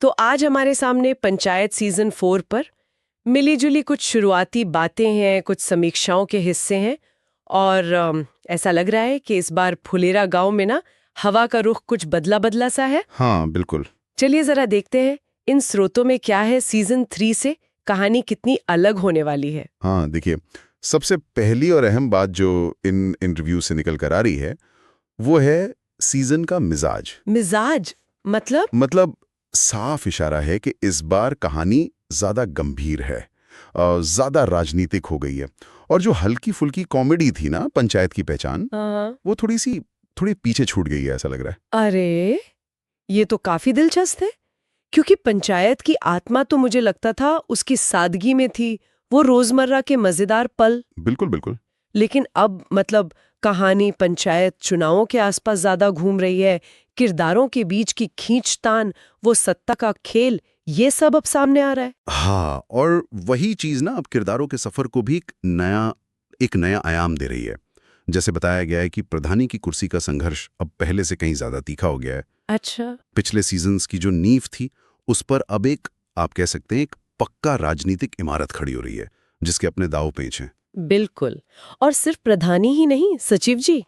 तो आज हमारे सामने पंचायत सीजन 4 पर मिली-जुली कुछ शुरुआती बातें हैं, कुछ समीक्षाओं के हिस्से हैं और ऐसा लग रहा है कि इस बार फुलेरा गांव में ना हवा का रुख कुछ बदला-बदला सा है। हाँ, बिल्कुल। चलिए जरा देखते हैं इन स्रोतों में क्या है, सीजन 3 से कहानी कितनी अलग होने वाली है। हाँ, देखिए, सबसे पहली और अहम बात जो इन इंटरव्यू से निकल कर आ रही है, वो है सीजन का मिजाज। मिजाज मतलब साफ इशारा है कि इस बार कहानी ज्यादा गंभीर है, ज्यादा राजनीतिक हो गई है, और जो हल्की फुल्की कॉमेडी थी ना, पंचायत की पहचान, वो थोड़ी पीछे छूट गई है, ऐसा लग रहा है। अरे ये तो काफी दिलचस्प है, क्योंकि पंचायत की आत्मा तो मुझे लगता था उसकी सादगी में थी, वो रोजमर्रा के मजेदार पल। बिल्कुल बिल्कुल। लेकिन अब मतलब कहानी पंचायत चुनावों के आसपास ज्यादा घूम रही है, किरदारों के बीच की खींचतान, वो सत्ता का खेल, ये सब अब सामने आ रहा है। हाँ, और वही चीज ना अब किरदारों के सफर को भी एक नया आयाम दे रही है। जैसे बताया गया है कि प्रधानी की कुर्सी का संघर्ष अब पहले से कहीं ज्यादा तीखा हो गया है। अच्छा। पिछले सीजन्स की जो नींव थी, उस पर अब आप कह सकते हैं, एक पक्का राजनीतिक इमारत खड़ी हो रही है, जिसके अपने दाव पेच हैं। बिल्कुल। और सिर्फ प्रधानी ही नहीं, सचिव जी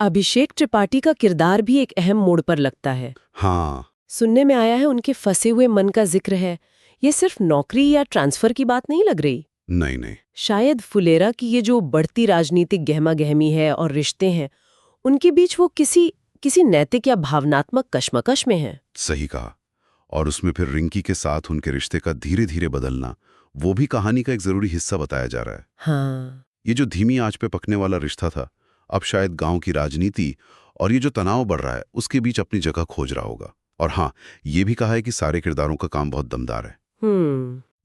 अभिषेक त्रिपाठी का किरदार भी एक अहम मोड़ पर लगता है। हाँ, सुनने में आया है उनके फंसे हुए मन का जिक्र है। ये सिर्फ नौकरी या ट्रांसफर की बात नहीं लग रही। नहीं नहीं, शायद फुलेरा की ये जो बढ़ती राजनीतिक गहमा गहमी है और रिश्ते हैं, उनके बीच वो किसी नैतिक या भावनात्मक कश्मकश में है। सही कहा। और उसमें फिर रिंकी के साथ उनके रिश्ते का धीरे धीरे बदलना, वो भी कहानी का एक जरूरी हिस्सा बताया जा रहा है। हाँ। ये जो धीमी आंच पे पकने वाला रिश्ता था, अब शायद गांव की राजनीति और ये जो तनाव बढ़ रहा है, उसके बीच अपनी जगह खोज रहा होगा। और हाँ, ये भी कहा है कि सारे किरदारों का काम बहुत दमदार है,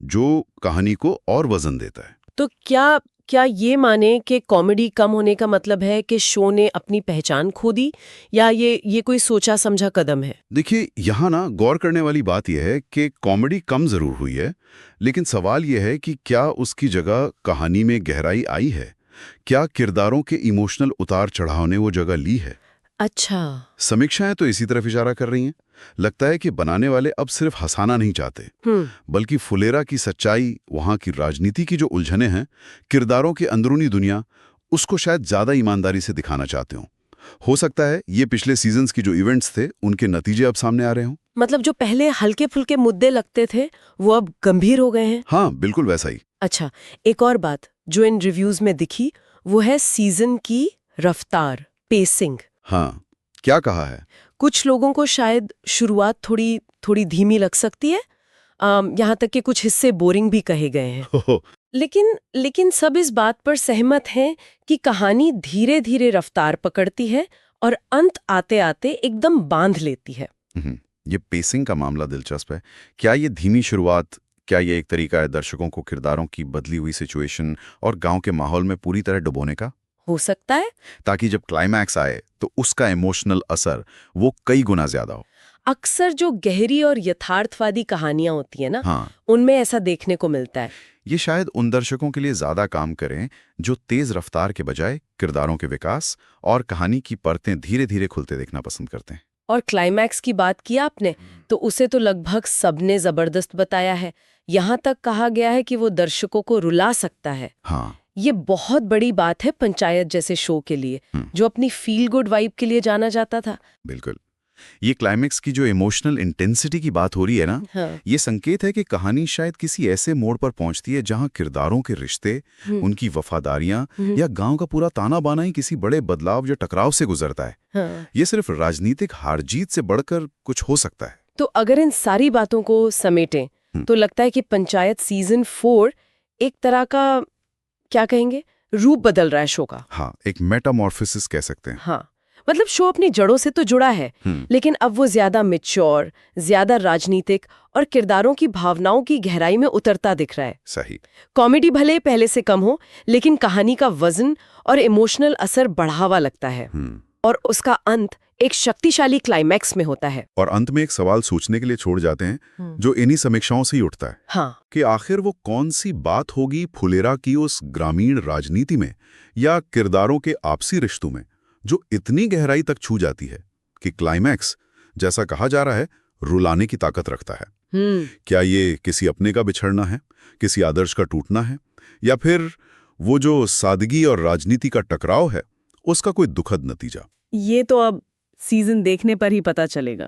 जो कहानी को और वजन देता है। तो क्या ये माने कि कॉमेडी कम होने का मतलब है कि शो ने अपनी पहचान खो दी, या ये कोई सोचा समझा कदम है? देखिए, यहाँ ना गौर करने वाली बात यह है कि कॉमेडी कम जरूर हुई है, लेकिन सवाल यह है कि क्या उसकी जगह कहानी में गहराई आई है? क्या किरदारों के इमोशनल उतार चढ़ाव ने वो जगह ली है? अच्छा। समीक्षाएं तो इसी तरफ इशारा कर रही हैं। लगता है कि बनाने वाले अब सिर्फ हंसाना नहीं चाहते, बल्कि फुलेरा की सच्चाई, वहां की राजनीति की जो उलझने हैं, किरदारों की अंदरूनी दुनिया, उसको शायद ज्यादा ईमानदारी से दिखाना चाहते हो सकता है ये पिछले सीजन्स की जो इवेंट्स थे, उनके नतीजे अब सामने आ रहे हों। मतलब जो पहले हल्के फुल्के मुद्दे लगते थे, वो अब गंभीर हो गए हैं। हाँ, बिल्कुल वैसा ही। अच्छा, एक और बात जो इन रिव्यूज में दिखी, वो है सीजन की रफ्तार, पेसिंग। हाँ, क्या कहा है? कुछ लोगों को शायद शुरुआत थोड़ी धीमी लग सकती है, यहाँ तक कि कुछ हिस्से बोरिंग भी कहे गए हैं। लेकिन सब इस बात पर सहमत हैं कि कहानी धीरे धीरे रफ्तार पकड़ती है और अंत आते आते एकदम बांध लेती है। ये पेसिंग का मामला दिलचस्प है। क्या ये धीमी शुरुआत, क्या ये एक तरीका है दर्शकों को किरदारों की बदली हुई सिचुएशन और गांव के माहौल में पूरी तरह डुबोने का? हो सकता है, ताकि जब क्लाइमैक्स आए तो उसका इमोशनल असर वो कई गुना ज्यादा हो। अक्सर जो गहरी और यथार्थवादी कहानियां होती है ना, हाँ, उनमें ऐसा देखने को मिलता है। ये शायद उन दर्शकों के लिए ज्यादा काम करें जो तेज रफ्तार के बजाय किरदारों के विकास और कहानी की परतें धीरे धीरे खुलते देखना पसंद करते हैं। और क्लाइमैक्स की बात की आपने, तो उसे तो लगभग सबने जबरदस्त बताया है। यहाँ तक कहा गया है कि वो दर्शकों को रुला सकता है। हाँ, ये बहुत बड़ी बात है पंचायत जैसे शो के लिए, जो अपनी फील गुड वाइब के लिए जाना जाता था। बिल्कुल। ये क्लाइमेक्स की जो इमोशनल इंटेंसिटी की बात हो रही है ना, हाँ। ये संकेत है कि कहानी शायद किसी ऐसे मोड़ पर पहुंचती है जहां किरदारों के रिश्ते, उनकी वफादारियां या गांव का पूरा ताना बाना ही किसी बड़े बदलाव या टकराव से गुजरता है। हाँ। ये सिर्फ राजनीतिक हार जीत से बढ़कर कुछ हो सकता है। तो अगर इन सारी बातों को समेटें, तो लगता है कि पंचायत सीजन 4 एक तरह का, क्या कहेंगे, रूप बदल रहा है शो का। हाँ, एक मेटामॉर्फोसिस कह सकते हैं। हाँ, मतलब शो अपनी जड़ों से तो जुड़ा है, लेकिन अब वो ज्यादा मैच्योर, ज्यादा राजनीतिक और किरदारों की भावनाओं की गहराई में उतरता दिख रहा है। सही। कॉमेडी भले पहले से कम हो, लेकिन कहानी का वजन और इमोशनल असर बढ़ा हुआ लगता है। और उसका अंत एक शक्तिशाली क्लाइमैक्स में होता है। और अंत में एक सवाल सोचने के लिए छोड़ जाते हैं, जो इन्हीं समीक्षाओं से ही उठता है। हाँ। कि आखिर वो कौन सी बात होगी फुलेरा की उस ग्रामीण राजनीति में या किरदारों के आपसी रिश्तों में, जो इतनी गहराई तक छू जाती है कि क्लाइमैक्स, जैसा कहा जा रहा है, रुलाने की ताकत रखता है। क्या ये किसी अपने का बिछड़ना है, किसी आदर्श का टूटना है, या फिर वो जो सादगी और राजनीति का टकराव है उसका कोई दुखद नतीजा? ये तो अब सीजन देखने पर ही पता चलेगा।